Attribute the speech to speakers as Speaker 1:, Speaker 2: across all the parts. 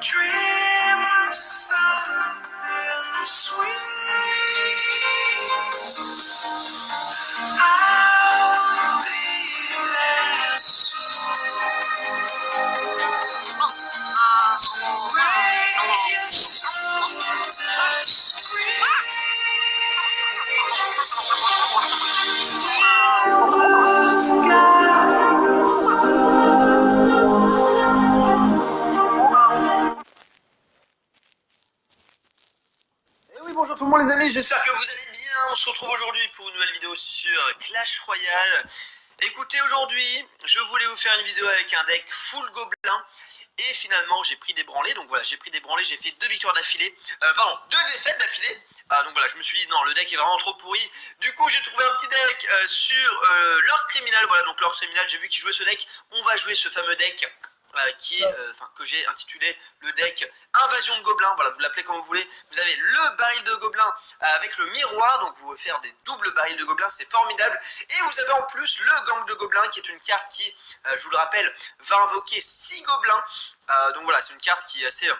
Speaker 1: Dream of something sweet. j'espère que vous allez bien. On se retrouve aujourd'hui pour une nouvelle vidéo sur Clash Royale. Écoutez, aujourd'hui, je voulais vous faire une vidéo avec un deck full gobelin. Et finalement, j'ai pris des branlés. Donc voilà, j'ai pris des branlés, j'ai fait 2 victoires d'affilée. Pardon, 2 défaites d'affilée. Donc voilà, je me suis dit, non, le deck est vraiment trop pourri. Du coup, j'ai trouvé un petit deck sur Lord Criminal. Voilà, donc Lord Criminal, j'ai vu qu'il jouait ce deck. On va jouer ce fameux deck. Que j'ai intitulé le deck Invasion de Gobelins. Voilà, vous l'appelez comme vous voulez. Vous avez le baril de Gobelins avec le miroir, donc vous pouvez faire des doubles barils de Gobelins, c'est formidable. Et vous avez en plus le gang de Gobelins qui est une carte qui, je vous le rappelle, va invoquer 6 Gobelins. Donc voilà, c'est une carte qui est assez...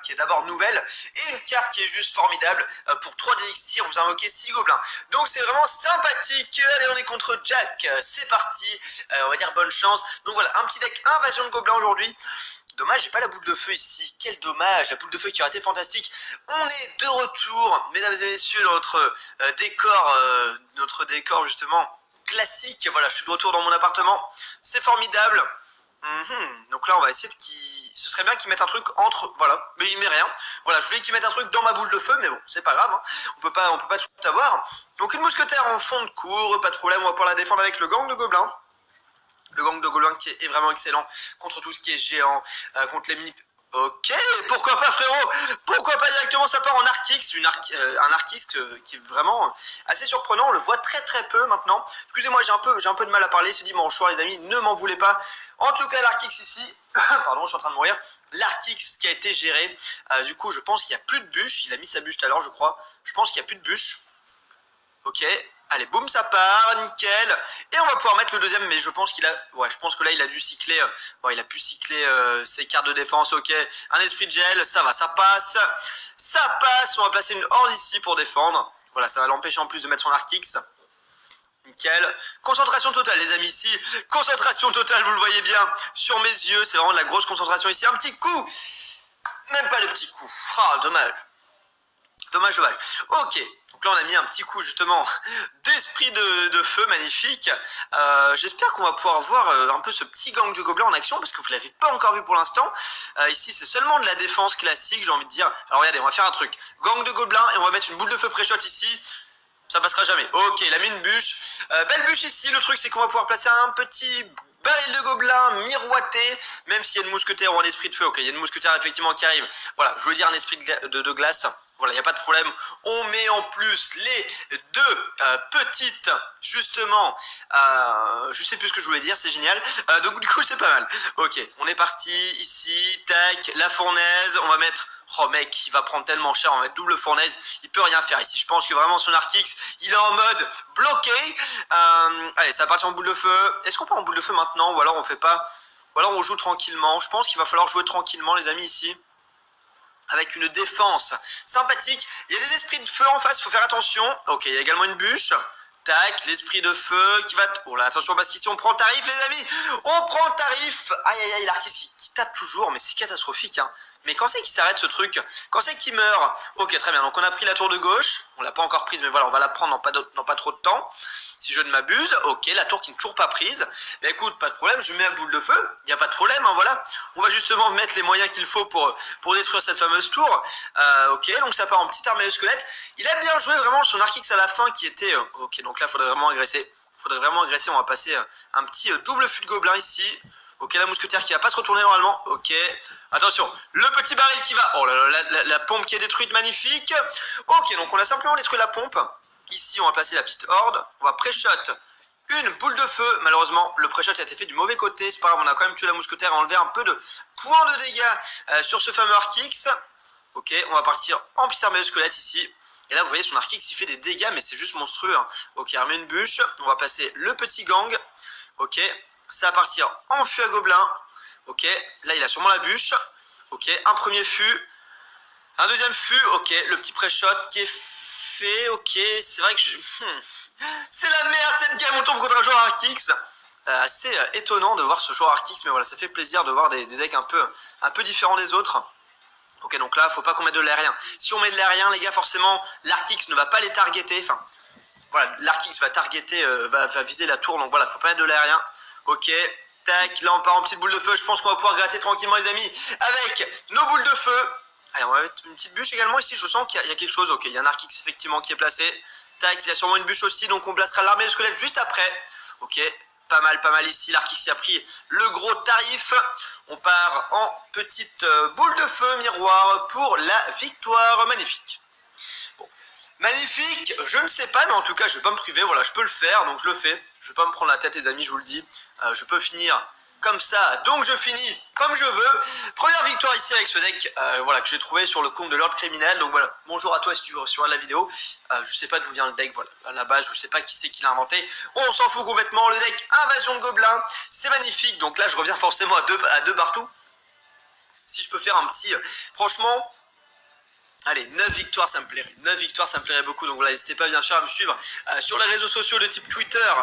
Speaker 1: qui est d'abord nouvelle, et une carte qui est juste formidable. Pour 3 d'élixirs, vous invoquez 6 gobelins. Donc c'est vraiment sympathique. Allez, on est contre Jack, c'est parti. On va dire bonne chance. Donc voilà, un petit deck Invasion de Gobelins aujourd'hui. Dommage, j'ai pas la boule de feu ici. Quel dommage, la boule de feu qui aurait été fantastique. On est de retour, mesdames et messieurs, dans notre décor justement classique. Voilà, je suis de retour dans mon appartement. C'est formidable. Donc là, on va essayer de ce serait bien qu'il mette un truc entre, voilà, mais il met rien. Voilà, je voulais qu'il mette un truc dans ma boule de feu, mais bon, c'est pas grave, hein. On peut pas tout avoir. Donc une mousquetaire en fond de cour, pas de problème, on va pouvoir la défendre avec le gang de gobelins. Le gang de gobelins qui est vraiment excellent contre tout ce qui est géant, contre les mini... Ok, pourquoi pas frérot? Pourquoi pas directement ça part en Archix, un Archix qui est vraiment assez surprenant, on le voit très peu maintenant. Excusez-moi, j'ai un peu de mal à parler, c'est dimanche soir les amis, ne m'en voulez pas. En tout cas l'Archix ici, pardon, je suis en train de mourir. L'Archix qui a été géré, du coup je pense qu'il n'y a plus de bûche, il a mis sa bûche tout à l'heure je crois, je pense qu'il n'y a plus de bûche. Ok, allez boum ça part, nickel. Et on va pouvoir mettre le deuxième, mais je pense qu'il a... Ouais, je pense que là il a dû cycler, il a pu cycler ses cartes de défense, ok. Un esprit de gel, ça va, ça passe. Ça passe, on va placer une horde ici pour défendre. Voilà, ça va l'empêcher en plus de mettre son Archix. Nickel. Concentration totale les amis ici. Concentration totale, vous le voyez bien sur mes yeux. C'est vraiment de la grosse concentration ici. Un petit coup. Même pas le petit coup. Ah, dommage. Dommage. Ok. Donc là on a mis un petit coup justement d'esprit de feu magnifique. J'espère qu'on va pouvoir voir un peu ce petit gang de gobelins en action parce que vous ne l'avez pas encore vu pour l'instant. Ici c'est seulement de la défense classique, j'ai envie de dire. Alors regardez, on va faire un truc. Gang de gobelins et on va mettre une boule de feu pré-shot ici. Ça passera jamais. Ok, il a mis une bûche. Belle bûche ici. Le truc c'est qu'on va pouvoir placer un petit baril de gobelins miroité. Même s'il y a une mousquetaire ou un esprit de feu. Ok, il y a une mousquetaire effectivement qui arrive. Voilà, je voulais dire un esprit de glace. Voilà, il n'y a pas de problème. On met en plus les 2 petites, justement, je sais plus ce que je voulais dire, c'est génial. Donc du coup, c'est pas mal. Ok, on est parti ici, tac, la fournaise, on va mettre... Oh mec, il va prendre tellement cher, on va mettre double fournaise, il peut rien faire ici. Je pense que vraiment son Archix, il est en mode bloqué. Allez, ça va partir en boule de feu. Est-ce qu'on part en boule de feu maintenant ou alors on fait pas... Ou alors on joue tranquillement. Je pense qu'il va falloir jouer tranquillement les amis ici. Avec une défense sympathique. Il y a des esprits de feu en face, il faut faire attention. Ok, il y a également une bûche. Tac, l'esprit de feu qui va... Oh là, attention parce qu'ici on prend tarif les amis. On prend tarif. Aïe, l'Archix qui tape toujours, mais c'est catastrophique hein. Mais quand c'est qu'il s'arrête ce truc? Quand c'est qu'il meurt? Ok, très bien, donc on a pris la tour de gauche. On l'a pas encore prise, mais voilà, on va la prendre dans pas trop de temps. Si je ne m'abuse, ok, la tour qui n'est toujours pas prise. Mais écoute, pas de problème, je mets la boule de feu. Il n'y a pas de problème, hein, voilà. On va justement mettre les moyens qu'il faut pour détruire cette fameuse tour. Ok, donc ça part en petite armée de squelettes. Il a bien joué vraiment son Archix à la fin qui était... ok, donc là, il faudrait vraiment agresser. On va passer un petit double fût de gobelins ici. Ok, la mousquetaire qui va pas se retourner normalement. Ok, attention, le petit baril qui va... Oh là là, la pompe qui est détruite, magnifique. Ok, donc on a simplement détruit la pompe. Ici, on va placer la petite horde. On va pré-shot une boule de feu. Malheureusement, le pré-shot a été fait du mauvais côté. C'est pas grave, on a quand même tué la mousquetaire et enlevé un peu de points de dégâts sur ce fameux Archix. Ok, on va partir en petite armée de squelettes ici. Et là, vous voyez, son Archix, il fait des dégâts, mais c'est juste monstrueux. Hein. Ok, armée une bûche. On va placer le petit gang. Ok, ça va partir en fût à gobelin. Ok, là, il a sûrement la bûche. Ok, un premier fût. Un deuxième fût. Ok, le petit pré-shot qui est fait. Ok, c'est vrai que c'est la merde cette game, on tombe contre un joueur Archix. Assez étonnant de voir ce joueur Archix, mais voilà, ça fait plaisir de voir des decks un peu différents des autres. Ok, donc là, faut pas qu'on mette de l'aérien. Si on met de l'aérien, les gars, forcément, l'Archix ne va pas les targeter. Enfin, voilà, l'Archix va targeter, va viser la tour, donc voilà, faut pas mettre de l'aérien. Ok, tac, là on part en petite boule de feu. Je pense qu'on va pouvoir gratter tranquillement les amis avec nos boules de feu. Allez, on va mettre une petite bûche également. Ici, je sens qu'il y a quelque chose. Ok, il y a un Arc X effectivement qui est placé. Tac, il a sûrement une bûche aussi, donc on placera l'armée de squelettes juste après. Ok, pas mal ici. L'Arc X a pris le gros tarif. On part en petite boule de feu miroir pour la victoire. Magnifique. Bon. Magnifique, je ne sais pas, mais en tout cas, je vais pas me priver. Voilà, je peux le faire, donc je le fais. Je vais pas me prendre la tête, les amis, je vous le dis. Je peux finir comme ça, donc je finis comme je veux. Première victoire ici avec ce deck voilà, que j'ai trouvé sur le compte de Lord Criminel. Donc voilà, bonjour à toi si tu reçois la vidéo. Je sais pas d'où vient le deck, voilà, à la base je sais pas qui c'est qui l'a inventé. On s'en fout complètement, le deck Invasion de Gobelins, c'est magnifique. Donc là je reviens forcément à deux partout. Si je peux faire un petit, franchement... Allez, 9 victoires, ça me plairait. 9 victoires, ça me plairait beaucoup. Donc voilà, n'hésitez pas bien sûr à me suivre sur les réseaux sociaux de type Twitter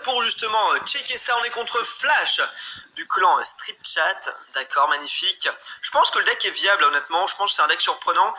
Speaker 1: pour justement checker ça. On est contre Flash du clan Strip Chat. D'accord, magnifique. Je pense que le deck est viable, honnêtement. Je pense que c'est un deck surprenant.